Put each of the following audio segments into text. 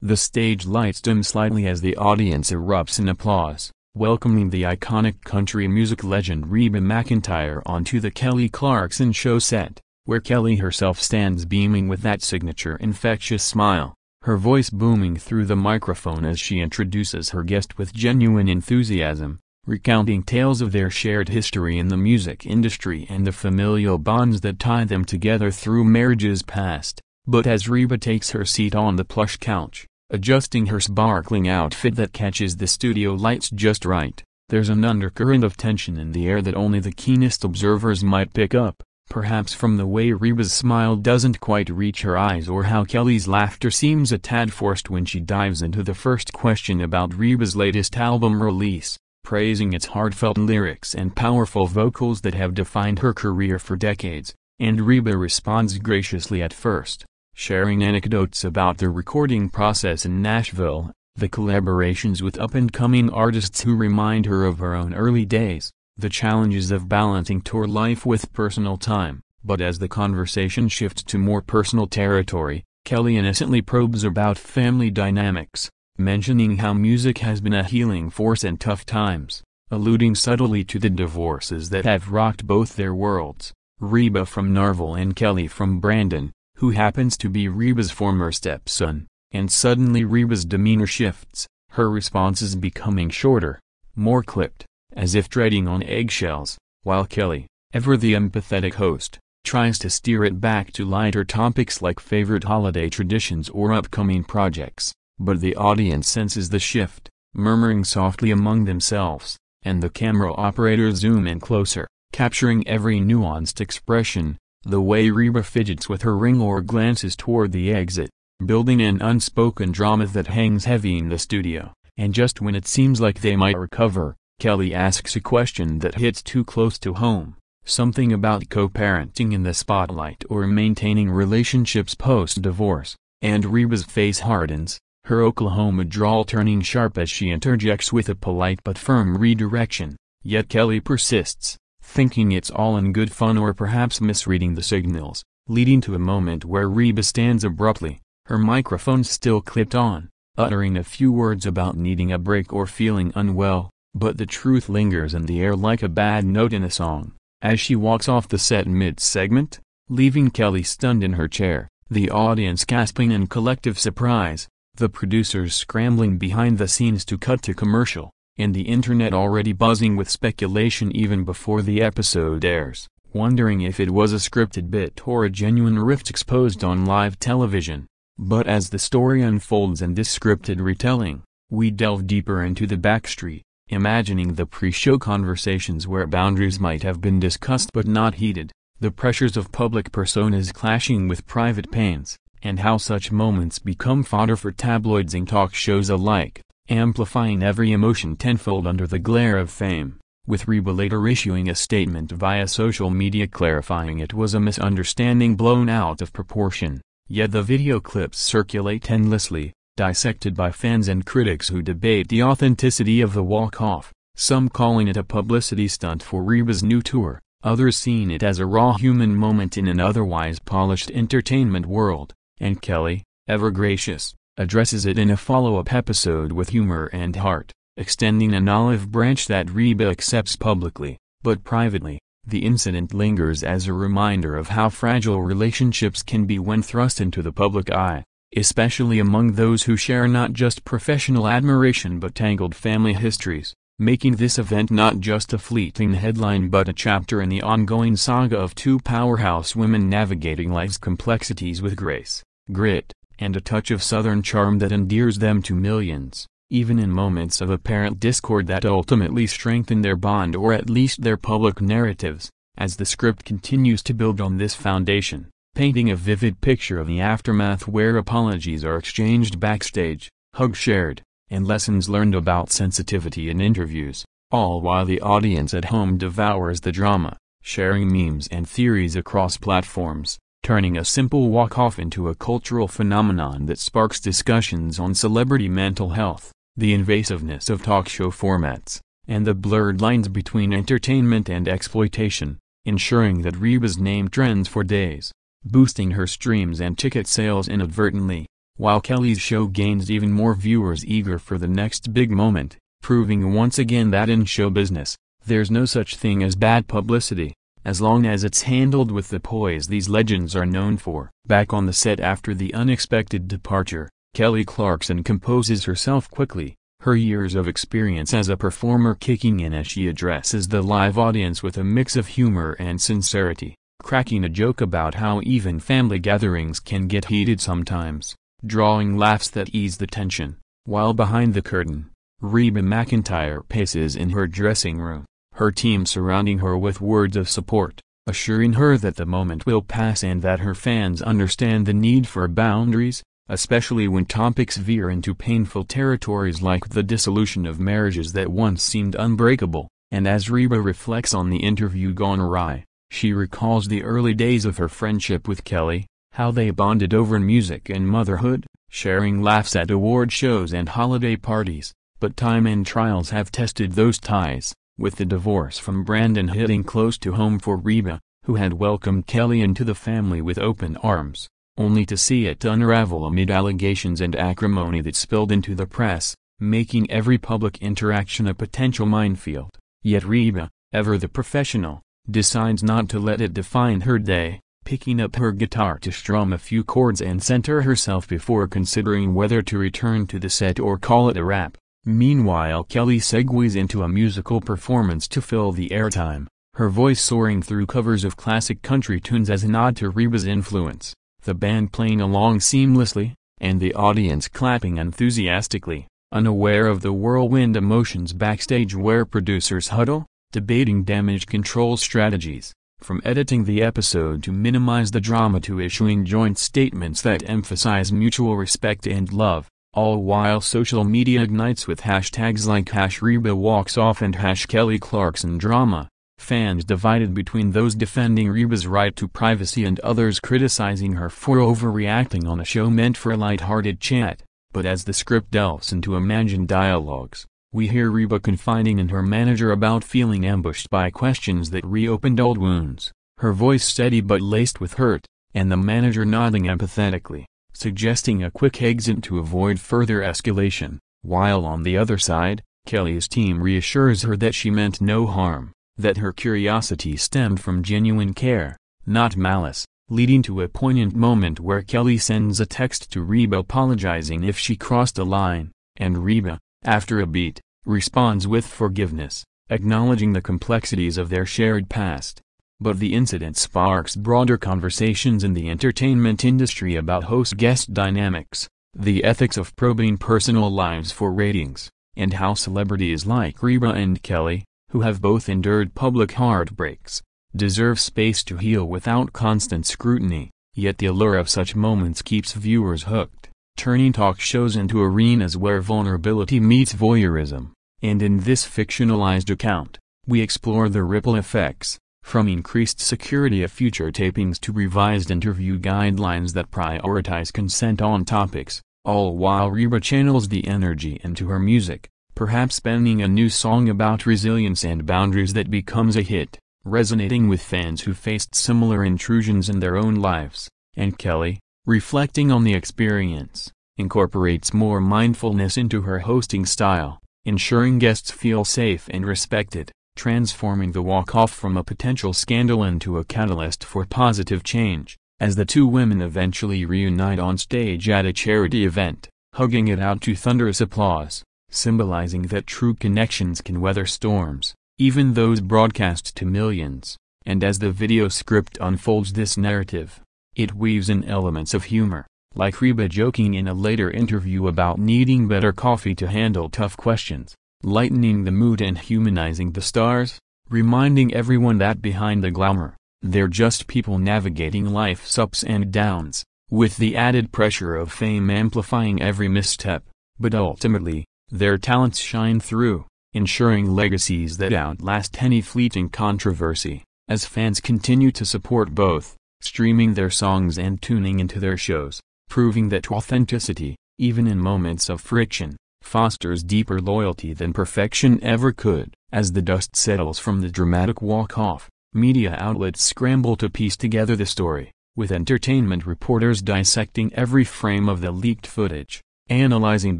The stage lights dim slightly as the audience erupts in applause, welcoming the iconic country music legend Reba McEntire onto the Kelly Clarkson Show set, where Kelly herself stands beaming with that signature infectious smile, her voice booming through the microphone as she introduces her guest with genuine enthusiasm, recounting tales of their shared history in the music industry and the familial bonds that tie them together through marriages past. But as Reba takes her seat on the plush couch, adjusting her sparkling outfit that catches the studio lights just right, there's an undercurrent of tension in the air that only the keenest observers might pick up, perhaps from the way Reba's smile doesn't quite reach her eyes or how Kelly's laughter seems a tad forced when she dives into the first question about Reba's latest album release, praising its heartfelt lyrics and powerful vocals that have defined her career for decades, and Reba responds graciously at first, sharing anecdotes about the recording process in Nashville, the collaborations with up-and-coming artists who remind her of her own early days, the challenges of balancing tour life with personal time. But as the conversation shifts to more personal territory, Kelly innocently probes about family dynamics, mentioning how music has been a healing force in tough times, alluding subtly to the divorces that have rocked both their worlds, Reba from Narvel and Kelly from Brandon, who happens to be Reba's former stepson, and suddenly Reba's demeanor shifts, her responses becoming shorter, more clipped, as if treading on eggshells, while Kelly, ever the empathetic host, tries to steer it back to lighter topics like favorite holiday traditions or upcoming projects. But the audience senses the shift, murmuring softly among themselves, and the camera operators zoom in closer, capturing every nuanced expression, the way Reba fidgets with her ring or glances toward the exit, building an unspoken drama that hangs heavy in the studio. And just when it seems like they might recover, Kelly asks a question that hits too close to home, something about co-parenting in the spotlight or maintaining relationships post-divorce, and Reba's face hardens, her Oklahoma drawl turning sharp as she interjects with a polite but firm redirection, yet Kelly persists, thinking it's all in good fun or perhaps misreading the signals, leading to a moment where Reba stands abruptly, her microphone still clipped on, uttering a few words about needing a break or feeling unwell, but the truth lingers in the air like a bad note in a song, as she walks off the set mid-segment, leaving Kelly stunned in her chair, the audience gasping in collective surprise, the producers scrambling behind the scenes to cut to commercial, and the internet already buzzing with speculation even before the episode airs, wondering if it was a scripted bit or a genuine rift exposed on live television. But as the story unfolds in this scripted retelling, we delve deeper into the backstreet, imagining the pre-show conversations where boundaries might have been discussed but not heeded, the pressures of public personas clashing with private pains, and how such moments become fodder for tabloids and talk shows alike, amplifying every emotion tenfold under the glare of fame, with Reba later issuing a statement via social media clarifying it was a misunderstanding blown out of proportion. Yet the video clips circulate endlessly, dissected by fans and critics who debate the authenticity of the walk-off, some calling it a publicity stunt for Reba's new tour, others seeing it as a raw human moment in an otherwise polished entertainment world, and Kelly, ever gracious, addresses it in a follow-up episode with humor and heart, extending an olive branch that Reba accepts publicly, but privately. The incident lingers as a reminder of how fragile relationships can be when thrust into the public eye, especially among those who share not just professional admiration but tangled family histories, making this event not just a fleeting headline but a chapter in the ongoing saga of two powerhouse women navigating life's complexities with grace, grit, and a touch of Southern charm that endears them to millions, even in moments of apparent discord that ultimately strengthen their bond or at least their public narratives, as the script continues to build on this foundation, painting a vivid picture of the aftermath where apologies are exchanged backstage, hugs shared, and lessons learned about sensitivity in interviews, all while the audience at home devours the drama, sharing memes and theories across platforms, turning a simple walk-off into a cultural phenomenon that sparks discussions on celebrity mental health, the invasiveness of talk show formats, and the blurred lines between entertainment and exploitation, ensuring that Reba's name trends for days, boosting her streams and ticket sales inadvertently, while Kelly's show gains even more viewers eager for the next big moment, proving once again that in show business, there's no such thing as bad publicity, as long as it's handled with the poise these legends are known for. Back on the set after the unexpected departure, Kelly Clarkson composes herself quickly, her years of experience as a performer kicking in as she addresses the live audience with a mix of humor and sincerity, cracking a joke about how even family gatherings can get heated sometimes, drawing laughs that ease the tension. While behind the curtain, Reba McEntire paces in her dressing room, her team surrounding her with words of support, assuring her that the moment will pass and that her fans understand the need for boundaries, especially when topics veer into painful territories like the dissolution of marriages that once seemed unbreakable. And as Reba reflects on the interview gone awry, she recalls the early days of her friendship with Kelly, how they bonded over music and motherhood, sharing laughs at award shows and holiday parties. But time and trials have tested those ties, with the divorce from Brandon hitting close to home for Reba, who had welcomed Kelly into the family with open arms, only to see it unravel amid allegations and acrimony that spilled into the press, making every public interaction a potential minefield. Yet Reba, ever the professional, decides not to let it define her day, picking up her guitar to strum a few chords and center herself before considering whether to return to the set or call it a wrap. Meanwhile, Kelly segues into a musical performance to fill the airtime, her voice soaring through covers of classic country tunes as a nod to Reba's influence, the band playing along seamlessly, and the audience clapping enthusiastically, unaware of the whirlwind emotions backstage where producers huddle, debating damage control strategies, from editing the episode to minimize the drama to issuing joint statements that emphasize mutual respect and love, all while social media ignites with hashtags like #RebaWalksOff and #KellyClarksonDrama, fans divided between those defending Reba's right to privacy and others criticizing her for overreacting on a show meant for a light-hearted chat. But as the script delves into imagined dialogues, we hear Reba confiding in her manager about feeling ambushed by questions that reopened old wounds, her voice steady but laced with hurt, and the manager nodding empathetically, suggesting a quick exit to avoid further escalation, while on the other side, Kelly's team reassures her that she meant no harm, that her curiosity stemmed from genuine care, not malice, leading to a poignant moment where Kelly sends a text to Reba apologizing if she crossed a line, and Reba, after a beat, responds with forgiveness, acknowledging the complexities of their shared past. But the incident sparks broader conversations in the entertainment industry about host-guest dynamics, the ethics of probing personal lives for ratings, and how celebrities like Reba and Kelly, who have both endured public heartbreaks, deserve space to heal without constant scrutiny. Yet the allure of such moments keeps viewers hooked, turning talk shows into arenas where vulnerability meets voyeurism. And in this fictionalized account, we explore the ripple effects, from increased security of future tapings to revised interview guidelines that prioritize consent on topics, all while Reba channels the energy into her music, perhaps penning a new song about resilience and boundaries that becomes a hit, resonating with fans who faced similar intrusions in their own lives. And Kelly, reflecting on the experience, incorporates more mindfulness into her hosting style, ensuring guests feel safe and respected, transforming the walk-off from a potential scandal into a catalyst for positive change, as the two women eventually reunite on stage at a charity event, hugging it out to thunderous applause, symbolizing that true connections can weather storms, even those broadcast to millions. And as the video script unfolds this narrative, it weaves in elements of humor, like Reba joking in a later interview about needing better coffee to handle tough questions, lightening the mood and humanizing the stars, reminding everyone that behind the glamour, they're just people navigating life's ups and downs, with the added pressure of fame amplifying every misstep. But ultimately, their talents shine through, ensuring legacies that outlast any fleeting controversy, as fans continue to support both, streaming their songs and tuning into their shows, proving that authenticity, even in moments of friction, fosters deeper loyalty than perfection ever could. As the dust settles from the dramatic walk-off, media outlets scramble to piece together the story, with entertainment reporters dissecting every frame of the leaked footage, analyzing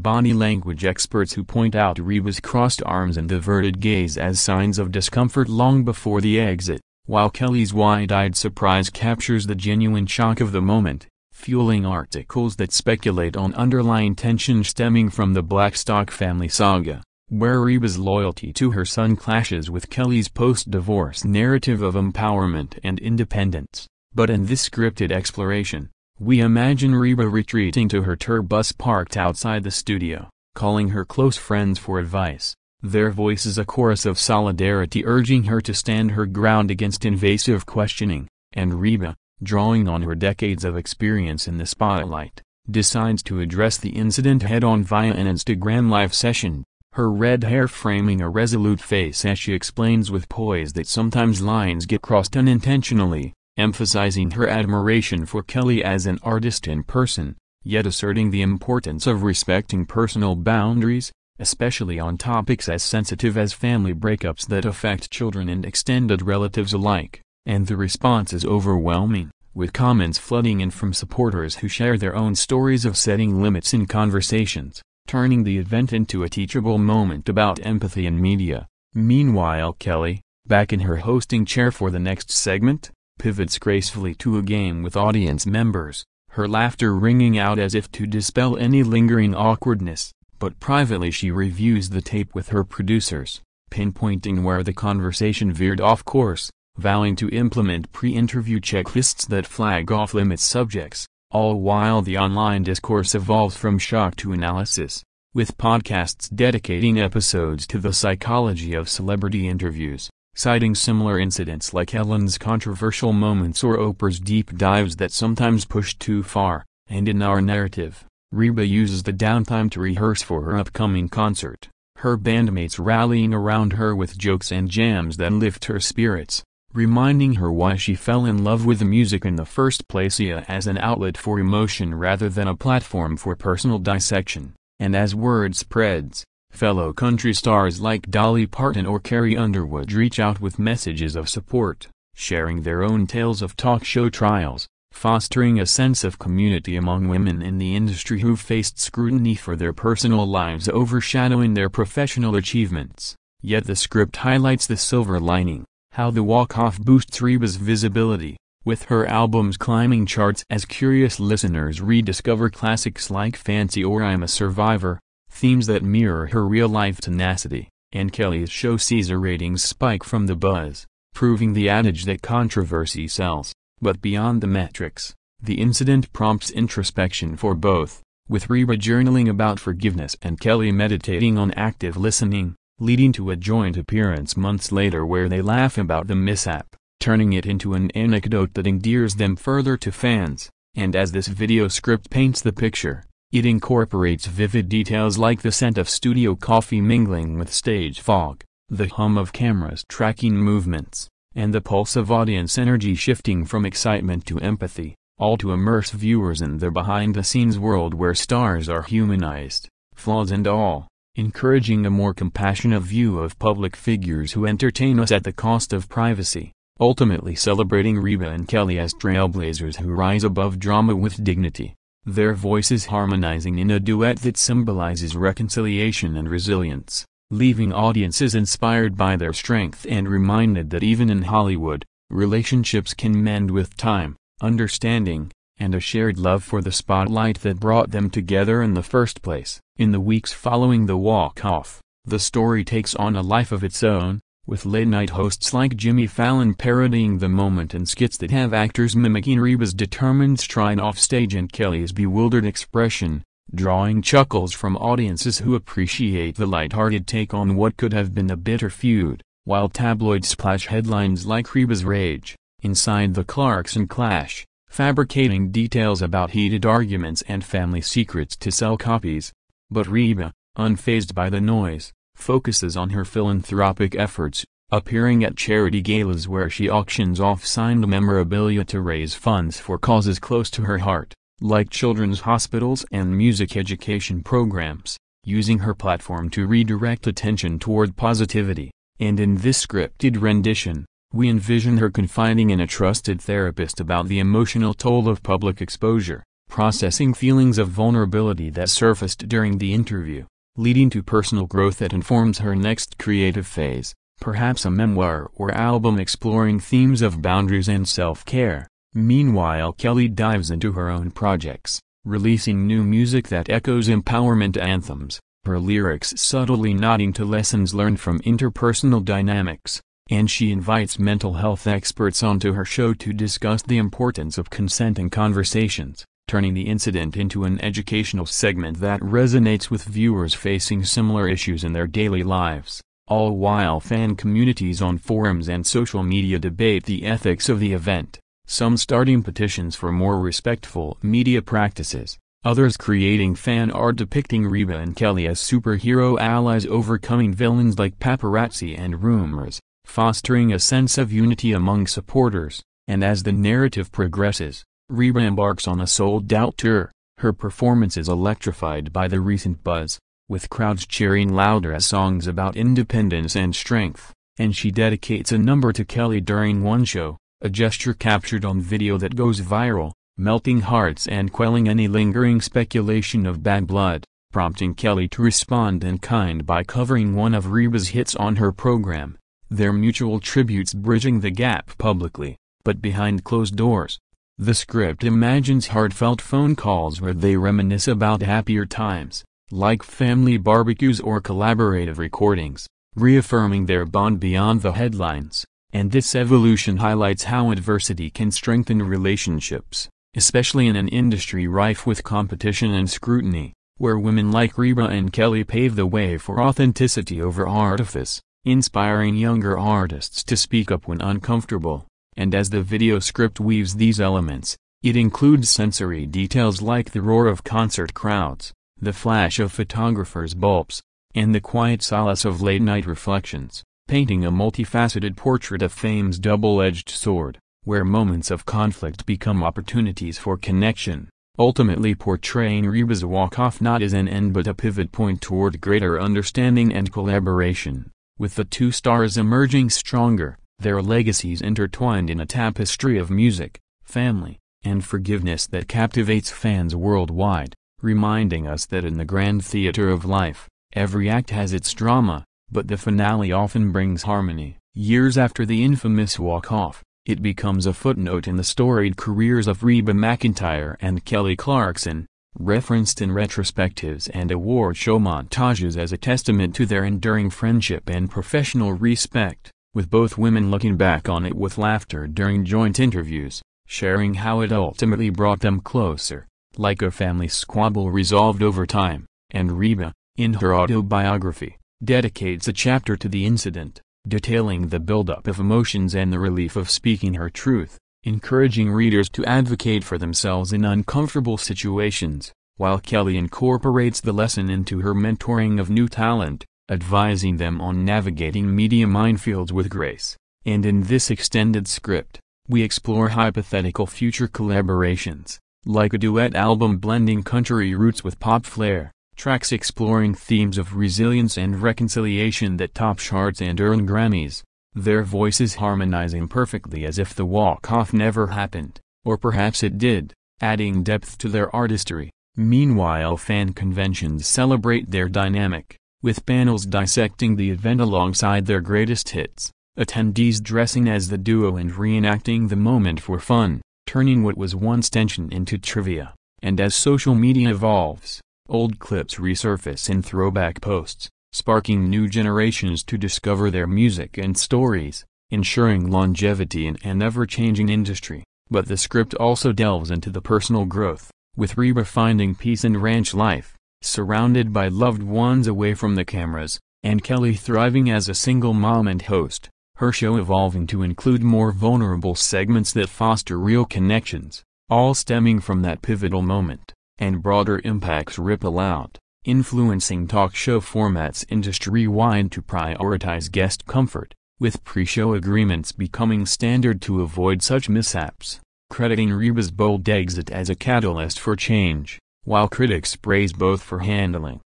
body language experts who point out Reba's crossed arms and averted gaze as signs of discomfort long before the exit, while Kelly's wide-eyed surprise captures the genuine shock of the moment, fueling articles that speculate on underlying tension stemming from the Blackstock family saga, where Reba's loyalty to her son clashes with Kelly's post-divorce narrative of empowerment and independence. But in this scripted exploration, we imagine Reba retreating to her tour bus parked outside the studio, calling her close friends for advice, their voices a chorus of solidarity urging her to stand her ground against invasive questioning, and Reba, drawing on her decades of experience in the spotlight, decides to address the incident head-on via an Instagram live session, her red hair framing a resolute face as she explains with poise that sometimes lines get crossed unintentionally, emphasizing her admiration for Kelly as an artist in person, yet asserting the importance of respecting personal boundaries, especially on topics as sensitive as family breakups that affect children and extended relatives alike. And the response is overwhelming, with comments flooding in from supporters who share their own stories of setting limits in conversations, turning the event into a teachable moment about empathy in media. Meanwhile, Kelly, back in her hosting chair for the next segment, pivots gracefully to a game with audience members, her laughter ringing out as if to dispel any lingering awkwardness, but privately she reviews the tape with her producers, pinpointing where the conversation veered off course, vowing to implement pre-interview checklists that flag off-limits subjects, all while the online discourse evolves from shock to analysis, with podcasts dedicating episodes to the psychology of celebrity interviews, citing similar incidents like Ellen's controversial moments or Oprah's deep dives that sometimes push too far. And in our narrative, Reba uses the downtime to rehearse for her upcoming concert, her bandmates rallying around her with jokes and jams that lift her spirits, reminding her why she fell in love with music in the first place as an outlet for emotion rather than a platform for personal dissection. And as word spreads, fellow country stars like Dolly Parton or Carrie Underwood reach out with messages of support, sharing their own tales of talk show trials, fostering a sense of community among women in the industry who faced scrutiny for their personal lives overshadowing their professional achievements. Yet the script highlights the silver lining, how the walk-off boosts Reba's visibility, with her albums climbing charts as curious listeners rediscover classics like Fancy or I'm a Survivor, themes that mirror her real-life tenacity, and Kelly's show sees her ratings spike from the buzz, proving the adage that controversy sells. But beyond the metrics, the incident prompts introspection for both, with Reba journaling about forgiveness and Kelly meditating on active listening, leading to a joint appearance months later where they laugh about the mishap, turning it into an anecdote that endears them further to fans. And as this video script paints the picture, it incorporates vivid details like the scent of studio coffee mingling with stage fog, the hum of cameras tracking movements, and the pulse of audience energy shifting from excitement to empathy, all to immerse viewers in their behind-the-scenes world where stars are humanized, flaws and all, encouraging a more compassionate view of public figures who entertain us at the cost of privacy, ultimately celebrating Reba and Kelly as trailblazers who rise above drama with dignity, their voices harmonizing in a duet that symbolizes reconciliation and resilience, leaving audiences inspired by their strength and reminded that even in Hollywood, relationships can mend with time, understanding, and a shared love for the spotlight that brought them together in the first place. In the weeks following the walk-off, the story takes on a life of its own, with late-night hosts like Jimmy Fallon parodying the moment and skits that have actors mimicking Reba's determined stride offstage and Kelly's bewildered expression, drawing chuckles from audiences who appreciate the light-hearted take on what could have been a bitter feud, while tabloids splash headlines like Reba's rage, inside the Clarkson clash, fabricating details about heated arguments and family secrets to sell copies. But Reba, unfazed by the noise, focuses on her philanthropic efforts, appearing at charity galas where she auctions off signed memorabilia to raise funds for causes close to her heart, like children's hospitals and music education programs, using her platform to redirect attention toward positivity. And in this scripted rendition, We envision her confiding in a trusted therapist about the emotional toll of public exposure, processing feelings of vulnerability that surfaced during the interview, leading to personal growth that informs her next creative phase, perhaps a memoir or album exploring themes of boundaries and self-care. Meanwhile, Kelly dives into her own projects, releasing new music that echoes empowerment anthems, her lyrics subtly nodding to lessons learned from interpersonal dynamics, and she invites mental health experts onto her show to discuss the importance of consenting conversations, turning the incident into an educational segment that resonates with viewers facing similar issues in their daily lives, all while fan communities on forums and social media debate the ethics of the event, some starting petitions for more respectful media practices, others creating fan art depicting Reba and Kelly as superhero allies overcoming villains like paparazzi and rumors, fostering a sense of unity among supporters. And as the narrative progresses, Reba embarks on a sold-out tour, her performances electrified by the recent buzz, with crowds cheering louder as songs about independence and strength, and she dedicates a number to Kelly during one show, a gesture captured on video that goes viral, melting hearts and quelling any lingering speculation of bad blood, prompting Kelly to respond in kind by covering one of Reba's hits on her program, their mutual tributes bridging the gap publicly, but behind closed doors. The script imagines heartfelt phone calls where they reminisce about happier times, like family barbecues or collaborative recordings, reaffirming their bond beyond the headlines, and this evolution highlights how adversity can strengthen relationships, especially in an industry rife with competition and scrutiny, where women like Reba and Kelly pave the way for authenticity over artifice, inspiring younger artists to speak up when uncomfortable. And as the video script weaves these elements, it includes sensory details like the roar of concert crowds, the flash of photographers' bulbs, and the quiet solace of late-night reflections, painting a multifaceted portrait of fame's double-edged sword, where moments of conflict become opportunities for connection, ultimately portraying Reba's walk-off not as an end but a pivot point toward greater understanding and collaboration. With the two stars emerging stronger, their legacies intertwined in a tapestry of music, family, and forgiveness that captivates fans worldwide, reminding us that in the grand theater of life, every act has its drama, but the finale often brings harmony. Years after the infamous walk-off, it becomes a footnote in the storied careers of Reba McEntire and Kelly Clarkson, referenced in retrospectives and award show montages as a testament to their enduring friendship and professional respect, with both women looking back on it with laughter during joint interviews, sharing how it ultimately brought them closer, like a family squabble resolved over time. And Reba, in her autobiography, dedicates a chapter to the incident, detailing the buildup of emotions and the relief of speaking her truth, encouraging readers to advocate for themselves in uncomfortable situations, while Kelly incorporates the lesson into her mentoring of new talent, advising them on navigating media minefields with grace. And in this extended script, we explore hypothetical future collaborations, like a duet album blending country roots with pop flair, tracks exploring themes of resilience and reconciliation that top charts and earn Grammys, their voices harmonizing perfectly as if the walk-off never happened, or perhaps it did, adding depth to their artistry. Meanwhile, fan conventions celebrate their dynamic, with panels dissecting the event alongside their greatest hits, attendees dressing as the duo and reenacting the moment for fun, turning what was once tension into trivia. And as social media evolves, old clips resurface in throwback posts, sparking new generations to discover their music and stories, ensuring longevity in an ever-changing industry. But the script also delves into the personal growth, with Reba finding peace in ranch life, surrounded by loved ones away from the cameras, and Kelly thriving as a single mom and host, her show evolving to include more vulnerable segments that foster real connections, all stemming from that pivotal moment, and broader impacts ripple out, influencing talk show formats industry-wide to prioritize guest comfort, with pre-show agreements becoming standard to avoid such mishaps, crediting Reba's bold exit as a catalyst for change, while critics praise both for handling